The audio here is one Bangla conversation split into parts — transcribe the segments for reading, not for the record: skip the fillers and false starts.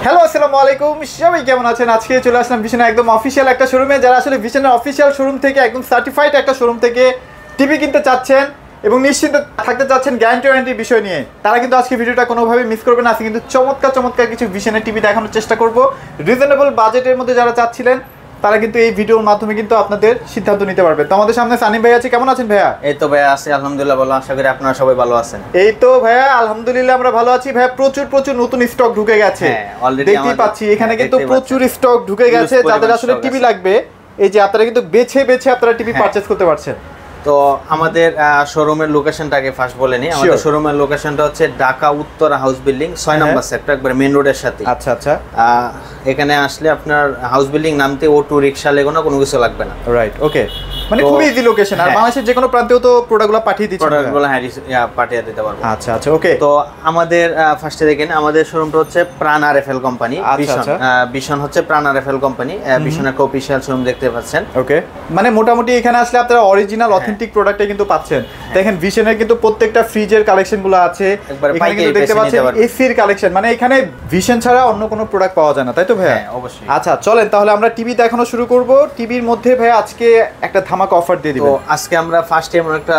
হ্যালো আসসালামু আলাইকুম, সবাই কেমন আছেন? আজকে চলে আসলাম ভিশনের একদম অফিসিয়াল একটা শোরুমে। যারা আসলে ভিশনের অফিসিয়াল শোরুম থেকে একদম সার্টিফাইড একটা শোরুম থেকে টিভি কিনতে চাচ্ছেন এবং নিশ্চিন্ত থাকতে চাচ্ছেন গ্যারান্টি ওয়ারেন্টির বিষয় নিয়ে, তারা কিন্তু আজকে ভিডিওটা কোনোভাবে মিস করবেন না। আজকে কিন্তু চমৎকার কিছু ভিশনের টিভি দেখানোর চেষ্টা করব। রিজনেবল বাজেটের মধ্যে যারা চাচ্ছিলেন তারা কিন্তু এই ভিডিওর মাধ্যমে কিন্তু আপনাদের সিদ্ধান্ত নিতে পারবে। তো আমাদের সামনে সানিম ভাই আছে। কেমন আছেন ভাইয়া? এই তো ভাইয়া আছি আলহামদুলিল্লাহ ভালো, আশা করি আপনারা সবাই ভালো আছেন। এই তো ভাইয়া আলহামদুলিল্লাহ আমরা ভালো আছি ভাইয়া। প্রচুর নতুন স্টক ঢুকে গেছে, দেখতেই পাচ্ছি এখানে কিন্তু প্রচুর স্টক ঢুকে গেছে। যাদের আসলে টিভি লাগবে, এই যে আপনারা কিন্তু বেছে আপনারা টিভি পারচেজ করতে পারছেন। তো আমাদের শোরুমের লোকেশনটাকে ফার্স্ট বলে নিই। আমাদের শোরুমের লোকেশনটা হচ্ছে ঢাকা উত্তর হাউস বিল্ডিং 6 নম্বর সেক্টর, একবার মেইন রোডের সাথে। আচ্ছা। এখানে আসলে আপনার হাউস বিল্ডিং নামতে অটো রিকশা লেগোনা কোনো কিছু লাগবে না। রাইট, ওকে, মানে খুবই ইজি লোকেশন। আর বাংলাদেশের যে কোনো প্রান্তেও তো প্রোডাক্টগুলো পাঠিয়ে দিচ্ছেন। প্রোডাক্টগুলো পাঠিয়ে দিতে পারবো। আচ্ছা, ওকে। তো আমাদের ফার্স্টে দেখেন আমাদের শোরুমটা হচ্ছে প্রাণ আরএফএল কোম্পানি। বিশন হচ্ছে প্রাণ আরএফএল কোম্পানি। বিশনের অফিশিয়াল শোরুম দেখতে পাচ্ছেন। ওকে, মানে মোটামুটি এখানে আসলে আপনারা অরিজিনাল অথেন্টিক প্রোডাক্টই কিন্তু পাচ্ছেন। দেখেন ভিশনের কিন্তু প্রত্যেকটা ফ্রিজের কালেকশনগুলো আছে। এখানে কিন্তু দেখতে পাচ্ছেন এসির কালেকশন। মানে এখানে ভিশন ছাড়া অন্য কোনো প্রোডাক্ট পাওয়া যায় না, তাই তো ভাইয়া? হ্যাঁ, অবশ্যই। আচ্ছা চলেন তাহলে আমরা টিভি দেখানো শুরু করব। টিভির মধ্যে ভাইয়া আজকে একটা ধামাকা অফার দিয়ে দিবেন। তো আজকে আমরা ফার্স্ট এমন একটা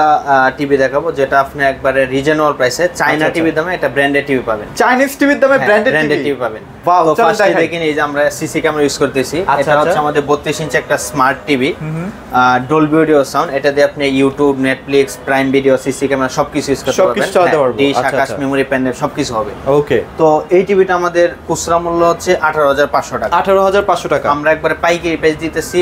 টিভি দেখাবো যেটা আপনি একবারে রিজনেবল প্রাইসে চায়না টিভি দামে একটা ব্র্যান্ডেড টিভি পাবেন। চাইনিজ টিভির দামে ব্র্যান্ডেড টিভি পাবেন। বাহ, তো ফার্স্টে দেখেন এই যে আমরা সিসি ক্যামেরা ইউজ করতেছি। এটা হচ্ছে আমাদের 32 ইঞ্চি একটা smart TV, Dolby audio sound. এটা দিয়ে আপনি YouTube, Netflix, prime video, CC camera সবকিছু ইউজ করতে পারবেন। ডিশ, আকাশ, মেমরি, পেনড্রাইভ সবকিছু হবে। ওকে, তো এই টিভিটা আমাদের খুচরা মূল্য হচ্ছে 18,500 টাকা। 18,500 টাকা। আমরা একবারে পাইকারি প্রাইস দিতেছি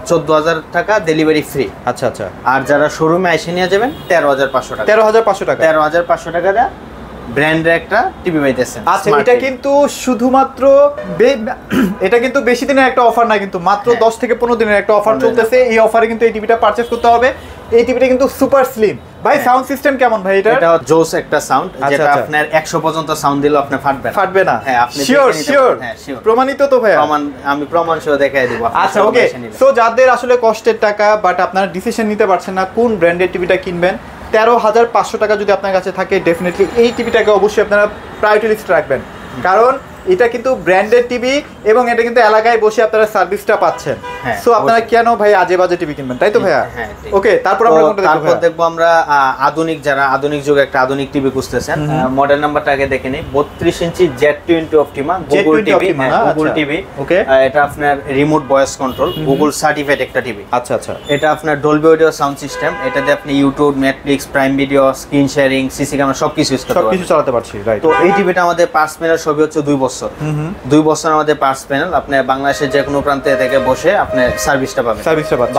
14,000 টাকা, ডেলিভারি ফ্রি। আচ্ছা। আর যারা শোরুমে এসে নিয়ে যাবেন 13,500 টাকা। 13,500 টাকা। 13,500 টাকা দেয়া ব্র্যান্ডের একটা টিভি পাইতেছেন। আচ্ছা, এটা কিন্তু শুধুমাত্র এটা কিন্তু বেশি দিনের একটা অফার না, কিন্তু মাত্র 10 থেকে 15 দিনের একটা অফার চলতেছে। এই অফারে কিন্তু এই টিভিটা পারচেজ করতে হবে। এই টিভিটা কিন্তু সুপার স্লিম। ভাই সাউন্ড সিস্টেম কেমন ভাই? এটা জোস একটা সাউন্ড, যেটা আপনার 100 পর্যন্ত সাউন্ড দিলে আপনি ফাটবে না। হ্যাঁ, আপনি শিওর প্রমাণিত তো ভাই? আমি প্রমাণ সহ দেখাই দেব। আচ্ছা, ওকে। সো যাদের আসলে কষ্টের টাকা বাট আপনারা ডিসিশন নিতে পারছেন না কোন ব্র্যান্ডের টিভিটা কিনবেন, 13,500 টাকা যদি আপনার কাছে থাকে, ডেফিনেটলি এই টিভিটাকে অবশ্যই আপনারা প্রায়োরিটি লিস্টে রাখবেন। কারণ এটা কিন্তু ব্র্যান্ডেড টিভি এবং এটা কিন্তু এলাকায় বসে আপনারা সার্ভিসটা পাচ্ছেন। সো আপনারা কেন ভাই আজে বাজে টিভি কিনবেন, তাই তো ভাইয়া? ওকে, তারপর দেখবো আমরা আধুনিক, যারা আধুনিক যুগে একটা আধুনিক টিভি খুঁজতেছেন। মডেল নাম্বারটা আগে দেখে নেই। 32 ইঞ্চি Z20 অপটিমা গুগল টিভি। ওকে, এটা আপনার remote voice control, Google certified একটা টিভি। আচ্ছা। এটা আপনার ডলবি অডিও সাউন্ড সিস্টেম। এটাতে আপনি YouTube, Netflix, prime video, screen sharing, CC camera সবকিছু ইউজ করতে পারবেন, সবকিছু চালাতে পারছি। রাইট। তো এই টিভিটা আমাদের পার্টস প্যানেল সবই হচ্ছে 2 বছর। 2 বছর আমাদের পার্টস প্যানেল। আপনি বাংলাদেশের যে কোনো প্রান্তে থেকে বসে আপনি সার্ভিসটা পাবেন।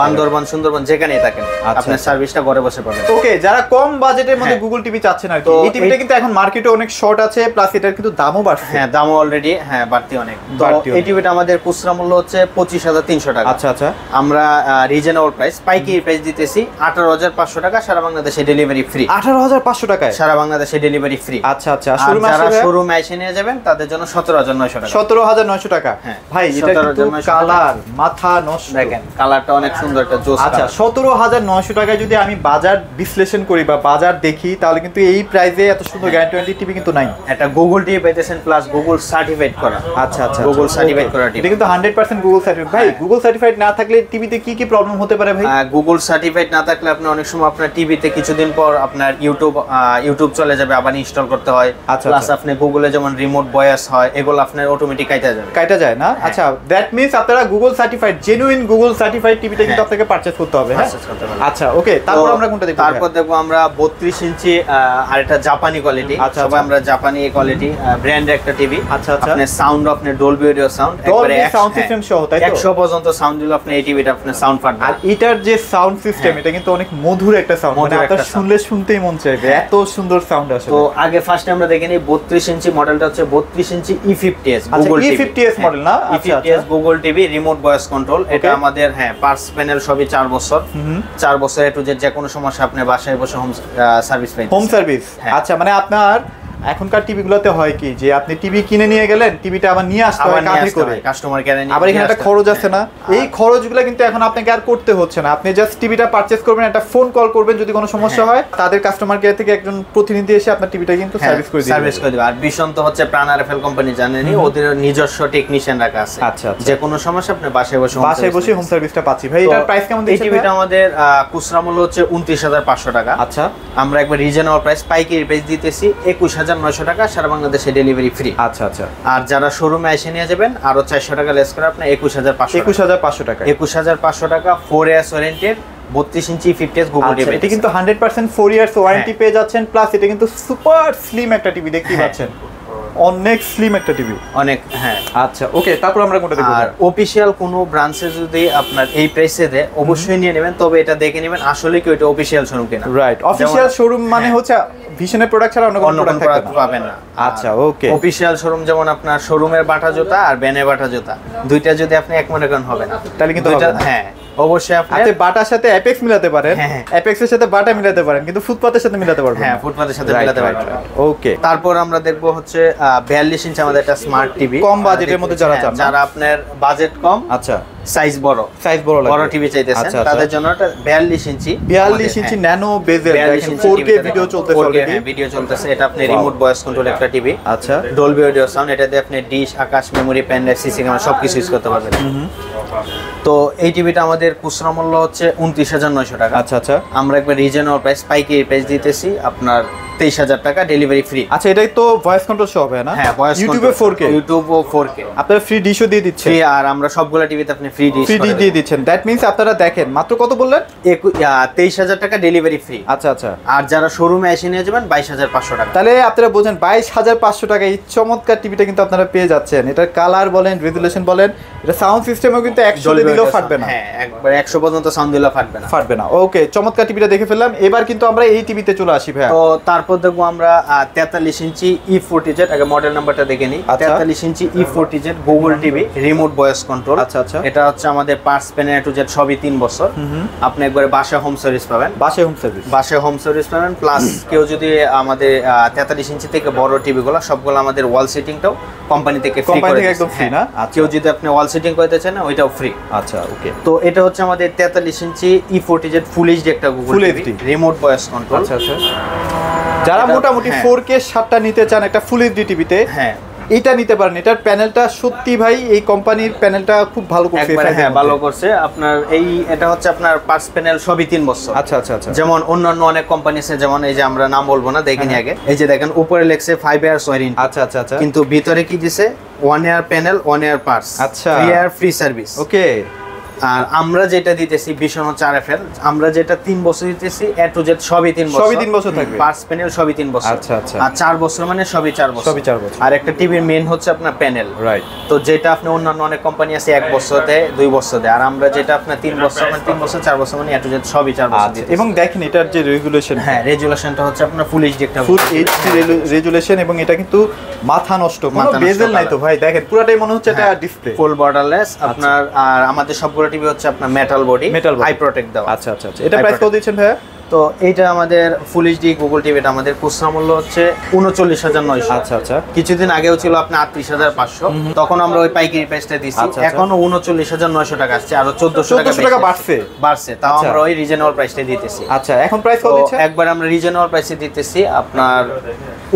বান্দরবান, সুন্দরবন যেখানেই থাকেন আপনি সার্ভিসটা ঘরে বসে পাবেন। ওকে, যারা কম বাজেটের মধ্যে গুগল টিভি চাচ্ছেন আর কি, এই টিভিটা কিন্তু এখন মার্কেটে অনেক শর্ট আছে, প্লাস এটার কিন্তু দামও বাড়ছে। হ্যাঁ, দামও অলরেডি বাড়তি অনেক। তো এই টিভিটা আমাদের খুচরা মূল্য হচ্ছে 25,300 টাকা। আচ্ছা। আমরা রিজনেবল প্রাইস, পাইকারি প্রাইস দিতেছি 18,500 টাকা। সারা বাংলাদেশে ডেলিভারি ফ্রি। 18,500 টাকায় সারা বাংলাদেশে ডেলিভারি ফ্রি। আচ্ছা। শোরুমে এসে নিয়ে যাবেন তাদের জন্য 17,900 টাকা। 17,900 টাকা। ভাই এটা কিন্তু কালার মাথা নষ্ট। দেখেন কালারটা অনেক সুন্দর একটা জোস। আচ্ছা, 17,900 টাকায় যদি আমি বাজার বিশ্লেষণ করি বা বাজার দেখি, তাহলে কিন্তু এই প্রাইসে এত সুন্দর গ্যারান্টি ওয়ারেন্টি টিভি কিন্তু নাই। এটা গুগল টিভি পাইতেছেন, প্লাস গুগল সার্টিফাইড করা। আচ্ছা। গুগল সার্টিফাইড করা টিভি। এটা কিন্তু 100% গুগল সার্টিফাইড। ভাই গুগল সার্টিফাইড না থাকলে টিভিতে কি প্রবলেম হতে পারে ভাই? গুগল সার্টিফাইড না থাকলে আপনি অনেক সময় আপনার টিভিতে কিছুদিন পর আপনার ইউটিউব চলে যাবে, আবার ইনস্টল করতে হয়। প্লাস আপনি গুগলে যেমন রিমোট ভয়েস হয়, এগুলো আপনার অটোমেটিক কাটা যায় না। আচ্ছা, দ্যাট মিন্স আপনারা Google certified, genuine Google certified টিভিটা কিন্তু আপনাকে পারচেজ করতে হবে। আচ্ছা, ওকে। তারপর আমরা কোনটা দেখব? তারপর দেখব আমরা 32 ইঞ্চি আর এটা জাপানি কোয়ালিটি। সবাই আমরা জাপানি কোয়ালিটি ব্র্যান্ডের একটা টিভি। আচ্ছা। আপনি সাউন্ড, আপনি ডলবি অডিও সাউন্ড, একবারে সাউন্ড সিস্টেম সহ, তাই তো? 100 পর্যন্ত সাউন্ড দিলে আপনি এই টিভিটা আপনি সাউন্ড পাবেন। আর এটার যে সাউন্ড সিস্টেম, এটা কিন্তু অনেক মধুর একটা সাউন্ড, মানে আপনার শুনতেই মন চাইবে, এত সুন্দর সাউন্ড আসলে। তো আগে ফার্স্ট আমরা দেখে নিই 32 ইঞ্চি মডেলটা হচ্ছে 32 ইঞ্চি E50s Google TV. E50s model না? E50s Google TV, remote voice control. এটা আমাদের পার্টস প্যানেল সবই 4 বছর। 4 বছর এ টু জেড যে কোনো সমস্যা আপনি বাসায় বসে হোম সার্ভিস পাবেন। Home service. আচ্ছা, মানে আপনার এখনকার টিভি গুলোতে হয় কি যে আপনি টিভি কিনে নিয়ে গেলেন, টিভিটা আবার নিয়ে আসতে হয় কাঁধে করে, কাস্টমার কেয়ারে নিয়ে আবার এখানে একটা খরচ আছে না, এই খরচগুলো কিন্তু এখন আপনাকে আর করতে হচ্ছে না। আপনি জাস্ট টিভিটা পারচেজ করবেন, একটা ফোন কল করবেন, যদি কোনো সমস্যা হয় তাদের কাস্টমার কেয়ার থেকে একজন প্রতিনিধি এসে আপনার টিভিটা কিন্তু সার্ভিস করে দিবে। আর ভীষণ তো হচ্ছে প্রাণ আরএফএল কোম্পানি জানেনই, ওদের নিজস্ব টেকনিশিয়ান রাখা আছে। আচ্ছা, যে কোনো সমস্যা আপনি বাসায় বসে হোম সার্ভিসটা পাচ্ছি। ভাই এটার প্রাইস কেমন দিচ্ছেন? এই টিভিটা আমাদের খুচরা মূল্য হচ্ছে 29,500 টাকা। আচ্ছা, আমরা একবার রিজনেবল প্রাইস পাইকারি প্রাইস দিতেছি 21,900 টাকা, সারা বাংলাদেশে ডেলিভারি ফ্রি। আচ্ছা আচ্ছা। আর যারা শোরুমে এসে নিয়ে যাবেন আরো 400 টাকা লেস করে আপনি 21,500 টাকা। 21,500 টাকা 4 ইয়ার্স ওয়ারেন্টির 32 ইঞ্চি 50 গুগল টিভি। এটা কিন্তু 100% 4 ইয়ার্স ওয়ারেন্টি পেয়ে যাচ্ছেন, প্লাস এটা কিন্তু সুপার স্লিম একটা টিভি, দেখতেই পাচ্ছেন অনেক স্লিম একটা টিভি অনেক। হ্যাঁ আচ্ছা ওকে, তারপর আমরা কোনটা দেখব? আর অফিশিয়াল কোনো ব্রাঞ্চে যদি আপনার এই প্রাইসে দেয় অবশ্যই নিয়ে নেবেন, তবে এটা দেখে নেবেন আসলে কি ওটা অফিশিয়াল শোরুম কিনা। রাইট, অফিশিয়াল শোরুম মানে হচ্ছে ভিশনের প্রোডাক্ট ছাড়া অন্য কোনো প্রোডাক্ট পাবেন না। আচ্ছা ওকে, অফিশিয়াল শোরুম যেমন আপনার শোরুমের বাটা জুতা আর ব্যানের বাটা জুতা, দুইটা যদি আপনি এক মনে করেন হবে না, তাহলে কিন্তু হ্যাঁ অবশ্যই আপনি বাটার সাথে অ্যাপেক্স মিলাতে পারেন, অ্যাপেক্সের সাথে বাটা মিলাতে পারেন, কিন্তু ফুটপাতের সাথে মিলাতে পারবেন। হ্যাঁ, ফুটপাতের সাথে মিলাতে পারবেন। ওকে, তারপর আমরা দেখব হচ্ছে 42 ইঞ্চি আমাদের একটা স্মার্ট টিভি, কম বাজেটের মধ্যে যারা আপনার বাজেট কম, আচ্ছা সাইজ বড় টিভি চাইতেছেন, তাদের জন্য এটা 42 ইঞ্চি ন্যানো বেজেল, দেখেন 4K ভিডিও চলতেছে অলরেডি, ভিডিও চলতেছে। এটা আপনি রিমোট ভয়েস কন্ট্রোল একটা টিভি। আচ্ছা, ডলবি অডিও সাউন্ড, এটা দিয়ে আপনি dish, Akash, memory, pen drive, CC camera সবকিছু ইউজ করতে পারবেন। তো এই টিভিটা আমাদের খুচরা মূল্য হচ্ছে 29,900 টাকা। আচ্ছা আচ্ছা, আমরা একবার রিজনেবল প্রাইস পাইকারি প্রাইস দিতেছি আপনার 23,000 টাকা, ডেলিভারি ফ্রি। আচ্ছা, এটাই তো ভয়েস কন্ট্রোল সব হয় না? হ্যাঁ, ইউটিউবে 4K, ইউটিউবও 4K আপনারা ফ্রি ডিশও দিয়ে দিচ্ছেন। ফ্রি, আর আমরা সবগুলা টিভিতে আপনি ফ্রি ডিশ দিয়ে দিচ্ছেন। দ্যাট মিন্স আপনারা দেখেন মাত্র কত বললেন? 23,000 টাকা ডেলিভারি ফ্রি। আচ্ছা আচ্ছা, আর যারা শোরুমে এসে নিয়ে যাবেন 22,500 টাকা। তাহলে আপনারা বোঝেন 22,500 টাকা এই চমৎকার টিভিটা কিন্তু আপনারা পেয়ে যাচ্ছেন। এটার কালার বলেন, রেজুলেশন বলেন, এটা সাউন্ড সিস্টেমও কিন্তু 100 দিলেও ফাটবে না। হ্যাঁ, একবার 100 পর্যন্ত সাউন্ড দিলেও ফাটবে না। ওকে, চমৎকার টিভিটা দেখে ফেললাম। এবার কিন্তু আমরা এই টিভিতে চলে আসি ভাই। তো তারপর দেখবো আমরা 43 ইঞ্চি E40Z, আগে মডেল নাম্বারটা দেখে নিই। 43 inch E40Z Google TV, remote voice control. আচ্ছা আচ্ছা, এটা হচ্ছে আমাদের parts pen A to Z সবই 3 বছর। আপনি একবারে বাসায় হোম সার্ভিস পাবেন, বাসায় হোম সার্ভিস পাবেন। প্লাস কেউ যদি আমাদের 43 ইঞ্চি থেকে বড় টিভিগুলো সবগুলো আমাদের ওয়াল সিটিংটাও কোম্পানি থেকে ফ্রি করে একদম ফ্রি না? কেউ যদি আপনি ওয়াল সিটিং করতে চান ওইটাও ফ্রি। আচ্ছা ওকে, তো এটা হচ্ছে আমাদের 43 ইঞ্চি E40Z ফুল এইচডি একটা Google TV, remote voice control. আচ্ছা আচ্ছা, যারা মোটামুটি 4K 7টা নিতে চান একটা ফুল এইচডি টিভিতে, হ্যাঁ এটা নিতে পারেন। এটার প্যানেলটা সত্যি ভাই, এই কোম্পানির প্যানেলটা খুব ভালো করছে। হ্যাঁ, ভালো করছে। আপনার এটা হচ্ছে আপনার পার্টস প্যানেল সবই 3 বছর। আচ্ছা আচ্ছা আচ্ছা, যেমন অন্যান্য অনেক কোম্পানি আছে, যেমন এই যে আমরা নাম বলবো না, দেখেনি আগে, এই যে দেখেন উপরে লেখছে 5 ইয়ার্স ওয়ারেন্টি। আচ্ছা আচ্ছা আচ্ছা, কিন্তু ভিতরে কি দিছে 1 ইয়ার প্যানেল 1 ইয়ার পার্টস, আচ্ছা 3 ইয়ার ফ্রি সার্ভিস। ওকে, আর আমরা যেটা দিতেছি ভীষণ হচ্ছে আরএফএল, আমরা যেটা 3 বছর দিতেছি A to Z সবই 3 বছর থাকবে, পার্টস প্যানেল সবই 3 বছর। আচ্ছা আচ্ছা, আর 4 বছর মানে সবই 4 বছর। আর একটা টিভির মেইন হচ্ছে আপনার প্যানেল, রাইট। তো যেটা আপনি অন্যান্য অনেক কোম্পানি আছে 1 বছর দেয় 2 বছর দেয়, আর আমরা যেটা আপনার 3 বছর মানে 3 বছর 4 বছর মানে A to Z সবই 4 বছর দিতেছি। এবং দেখেন এটার যে রেজুলেশন, হ্যাঁ রেজুলেশনটা হচ্ছে আপনার ফুল এইচডি একটা ফুল এইচডি রেজুলেশন, এবং এটা কিন্তু মাথা নষ্ট, কোনো বেজেল নাই তো ভাই, দেখেন পুরোটাই মনে হচ্ছে এটা ডিসপ্লে ফুল বর্ডারলেস আপনার। আর আমাদের সবগুলো টিভি হচ্ছে আপনার মেটাল বডি, আই প্রোটেক্ট দাও। আচ্ছা আচ্ছা, এটা প্রাইস কত দিচ্ছেন ভাইয়া? তো এইটা আমাদের ফুল এইচডি গুগল টিভিটা আমাদের খুচরা মূল্য হচ্ছে 39,900। আচ্ছা আচ্ছা, কিছুদিন আগেও ছিল আপনার 38,500, তখন আমরা ওই পাইকারি প্রাইসটা দিছি। এখনো 39,900 টাকা আসছে, আরো 1400 টাকা বাড়ছে, তাও আমরা ওই রিজনেবল প্রাইসটা দিতেছি। আচ্ছা, এখন প্রাইস কত দিচ্ছেন? একবার আমরা রিজনেবল প্রাইসে দিতেছি আপনার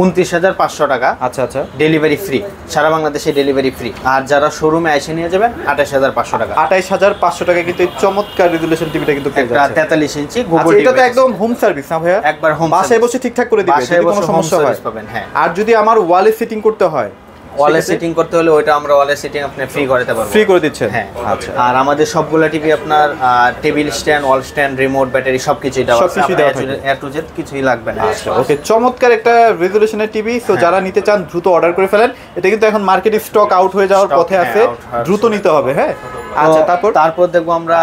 29,500 টাকা। আচ্ছা আচ্ছা, ডেলিভারি ফ্রি, সারা বাংলাদেশে ডেলিভারি ফ্রি। আর যারা শোরুমে এসে নিয়ে যাবেন 28,500 টাকা। 28,500 টাকা কিন্তু এই চমৎকার রেজুলেশন টিভিটা কিন্তু পেয়ে যাচ্ছে। 43 ইঞ্চি গুগল টিভি, এটা তো একদম হোম সার্ভিস না ভাইয়া? একবার হোম, বাসায় বসে ঠিকঠাক করে দিবে, যদি কোনো সমস্যা হয় পাবেন। হ্যাঁ, আর যদি আমার ওয়ালে সেটিং করতে হয়, ওয়ালে সেটিং করতে হলে ওইটা আমরা ওয়ালে সেটিং আপনি ফ্রি করতে পারবো, ফ্রি করে দিচ্ছেন। হ্যাঁ আচ্ছা। আর আমাদের সবগুলা টিভি আপনার টেবিল স্ট্যান্ড, ওয়াল স্ট্যান্ড, রিমোট, ব্যাটারি সবকিছুই দেওয়া আছে, A to Z কিছুই লাগবে না। আচ্ছা ওকে, চমৎকার একটা রেজুলেশনের টিভি। সো যারা নিতে চান দ্রুত অর্ডার করে ফেলেন, এটা কিন্তু এখন মার্কেটে স্টক আউট হয়ে যাওয়ার পথে আছে, দ্রুত নিতে হবে। হ্যাঁ, আচ্ছা তারপর দেখবো আমরা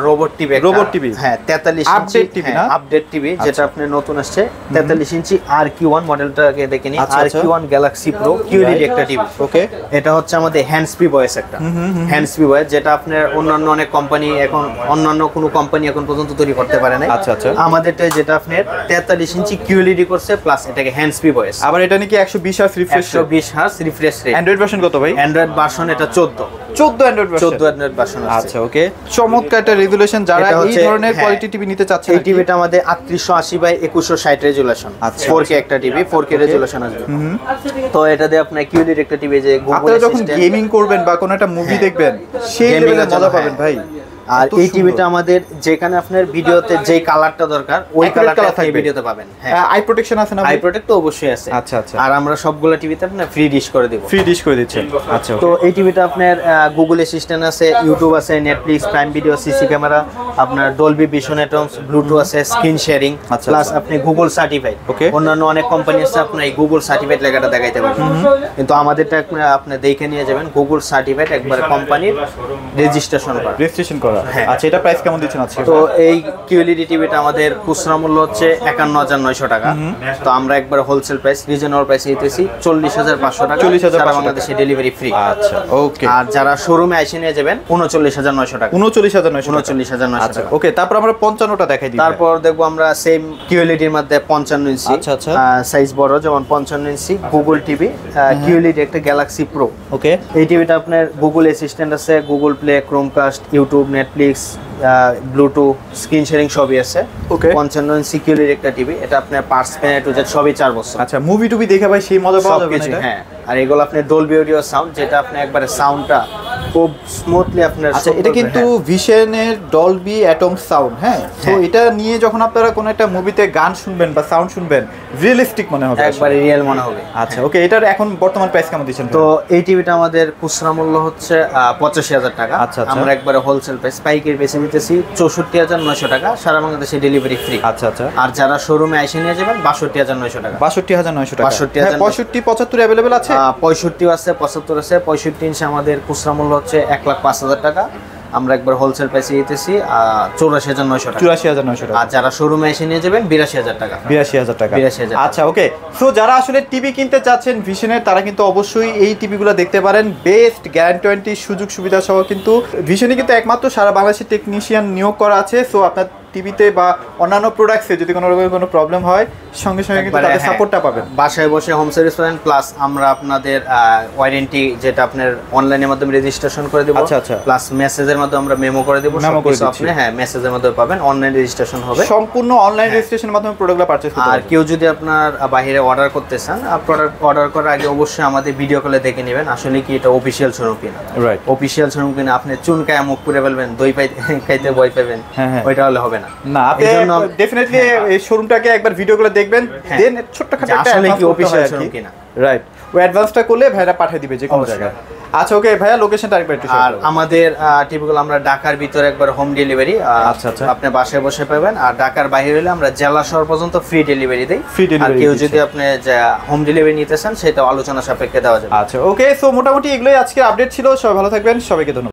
রোবট টিভি। হ্যাঁ 43 ইঞ্চি আপডেট টিভি না, আপডেট টিভি যেটা আপনি নতুন আসছে 43 ইঞ্চি RQ1 মডেলটাকে দেখে নিন। RQ1 গ্যালাক্সি প্রো QLED একটা টিভি। ওকে, এটা হচ্ছে আমাদের হ্যান্ডস ফ্রি ভয়েস একটা হ্যান্ডস ফ্রি ভয়েস, যেটা আপনার অন্যান্য অনেক কোম্পানি এখন অন্যান্য কোনো কোম্পানি এখন পর্যন্ত তৈরি করতে পারে না। আচ্ছা আচ্ছা, আমাদেরটা যেটা আপনার 43 ইঞ্চি QLED করছে প্লাস এটাকে হ্যান্ডস ফ্রি ভয়েস। আবার এটা নাকি 120 hertz refresh, 120 hertz refresh rate. Android version কত ভাই? অ্যান্ড্রয়েড ভার্সন এটা 14 অ্যান্ড্রয়েড ভার্সন, 14 অ্যান্ড্রয়েড ভার্সন আছে। আচ্ছা ওকে, চমৎকার একটা রেজোলিউশন। যারা এই ধরনের কোয়ালিটি টিভি নিতে চাচ্ছেন, এই টিভিটা আমাদের 3880 বাই 2160 রেজোলিউশন, 4K একটা টিভি, 4K রেজোলিউশন আসবে। তো এটা দিয়ে আপনি QLED একটা টিভি যে আপনারা যখন গেমিং করবেন বা কোনো একটা মুভি দেখবেন সেই লেভেলে মজা পাবেন ভাই। আর এই টিভিটা আমাদের যেখানে আপনার ভিডিওতে যে কালারটা দরকার ওই কালারটা আপনি ভিডিওতে পাবেন। হ্যাঁ, আই প্রোটেকশন আছে না? আই প্রোটেক্ট তো অবশ্যই আছে। আচ্ছা আচ্ছা, আর আমরা সবগুলো টিভিতে আপনার ফ্রি ডিশ করে দেব। ফ্রি ডিশ করে দিচ্ছেন। আচ্ছা, তো এই টিভিটা আপনার গুগল অ্যাসিস্ট্যান্ট আছে, ইউটিউব আছে, Netflix, prime video, CC camera, আপনার ডলবি ভিশন অ্যাটমস, ব্লুটুথ আছে, স্ক্রিন শেয়ারিং, প্লাস আপনি গুগল সার্টিফাইড। অন্যান্য অনেক কোম্পানি আছে আপনার এই গুগল সার্টিফাইড লেখাটা দেখাইতে পারবেন, কিন্তু আমাদেরটা আপনি দেখে নিয়ে যাবেন গুগল সার্টিফাইড, একবারে কোম্পানির রেজিস্ট্রেশন করা। আচ্ছা, এটা প্রাইস কেমন দিচ্ছেন আজকে? তো এই QLED টিভিটা আমাদের খুচরা মূল্য হচ্ছে 51900 টাকা। তো আমরা একবার হোলসেল প্রাইস রিজনেবল প্রাইসে দিতেছি 40500 টাকা, 40500 সারা বাংলাদেশে ডেলিভারি ফ্রি। আচ্ছা ওকে, আর যারা শোরুমে এসে নিয়ে যাবেন 39900 টাকা, 39900। আচ্ছা ওকে, তারপর আমরা 55টা দেখাই দিই। তারপর দেখবো আমরা সেম QLED এর মধ্যে 55 ইঞ্চি, আচ্ছা আচ্ছা, সাইজ বড়, যেমন 55 ইঞ্চি গুগল টিভি, QLED একটা গ্যালাক্সি প্রো। ওকে, এই টিভিটা আপনার গুগল অ্যাসিস্ট্যান্ট আছে, Google play, Chromecast, YouTube, Netflix, Bluetooth, screen sharing সবই আছে। ওকে, 55 ইঞ্চি QLED একটা টিভি, এটা আপনার পার্টস পেন টু জেড সবই 4 বছর। আচ্ছা, মুভি টুবি দেখে ভাই সেই মজা পাওয়া যাবে না? হ্যাঁ, আর এগুলো আপনার ডলবি অডিও সাউন্ড, যেটা আপনি একবারে সাউন্ডটা খুব স্মুথলি আপনার। আচ্ছা, এটা কিন্তু ভিশনের ডলবি অ্যাটম সাউন্ড। হ্যাঁ, তো এটা নিয়ে যখন আপনারা কোনো একটা মুভিতে গান শুনবেন বা সাউন্ড শুনবেন, রিয়েলিস্টিক মনে হবে, একবারে রিয়েল মনে হবে। আচ্ছা ওকে, এটার এখন বর্তমান প্রাইস কেমন দিচ্ছেন? তো এই টিভিটা আমাদের খুচরা মূল্য হচ্ছে 85000 টাকা। আচ্ছা, আমরা একবারে হোলসেল প্রাইস পাইকারি বেশি নিতেছি 64900 টাকা, সারা বাংলাদেশে ডেলিভারি ফ্রি। আচ্ছা আচ্ছা, আর যারা শোরুমে এসে নিয়ে যাবেন 62900 টাকা। 62900 টাকা। 62000, 65 75 अवेलेबल আছে? 65 আছে, 75 আছে। 65 ইঞ্চি আমাদের খুচরা মূল্য হচ্ছে 1,05,000 টাকা। আমরা একবার হোলসেল প্রাইসে দিতেছি 84900 টাকা। 84900 টাকা। আর যারা শোরুমে এসে নিয়ে যাবেন 82000 টাকা। 82000 টাকা। 82000। আচ্ছা ওকে, সো যারা আসলে টিভি কিনতে চাচ্ছেন ভিশনের, তারা কিন্তু অবশ্যই এই টিভিগুলো দেখতে পারেন। বেস্ট গ্যারান্টি, সুযোগ সুবিধা সহ কিন্তু ভিশনে কিন্তু একমাত্র সারা বাংলাদেশের টেকনিশিয়ান নিয়োগ করা আছে। সো আপনার টিভিতে বা অন্যান্য প্রোডাক্টসে যদি কোনো রকমের কোনো প্রবলেম হয়, সঙ্গে সঙ্গে কিন্তু তাদের সাপোর্টটা পাবেন। বাসায় বসে হোম সার্ভিস পাবেন, প্লাস আমরা আপনাদের ওয়ারেন্টি যেটা আপনার অনলাইনের মাধ্যমে রেজিস্ট্রেশন করে দেব। আচ্ছা আচ্ছা, প্লাস মেসেজের মাধ্যমে আমরা মেমো করে দেব। আপনি হ্যাঁ মেসেজের মাধ্যমে পাবেন, অনলাইন রেজিস্ট্রেশন হবে, সম্পূর্ণ অনলাইন রেজিস্ট্রেশনের মাধ্যমে প্রোডাক্টগুলো পারচেজ করতে পারবেন। আর কেউ যদি আপনার বাইরে অর্ডার করতে চান, প্রোডাক্ট অর্ডার করার আগে অবশ্যই আমাদের ভিডিও কলে দেখে নেবেন আসলে কি এটা অফিশিয়াল শোরুম কিনা। রাইট, অফিশিয়াল শোরুম কিনা আপনি চুনকায় মুখ করে ফেলবেন, দই খাইতে ভয় পাবেন, ওইটা হলে হবে না। না, আপনি ডেফিনেটলি এই শোরুমটাকে একবার ভিডিও করে দেখবেন, দেন ছোটখাটো একটা আসলে কি অফিশিয়াল শোরুম কিনা। রাইট, ওই অ্যাডভান্সটা করলে ভাইরা পাঠিয়ে দিবে যে কোনো জায়গায়। আচ্ছা ওকে ভাইয়া, লোকেশনটা আরেকবার একটু শেয়ার করুন। আর আমাদের টিপিক্যাল আমরা ঢাকার ভিতরে একবার হোম ডেলিভারি, আচ্ছা আচ্ছা, আপনি বাসায় বসে পাবেন। আর ঢাকার বাইরে হলে আমরা জেলা শহর পর্যন্ত ফ্রি ডেলিভারি দেই। আর কেউ যদি আপনি হোম ডেলিভারি নিতে চান, সেটা আলোচনা সাপেক্ষে দেওয়া যাবে। আচ্ছা ওকে, সো মোটামুটি এগুলোই আজকে আপডেট ছিল। সবাই ভালো থাকবেন, সবাইকে ধন্যবাদ।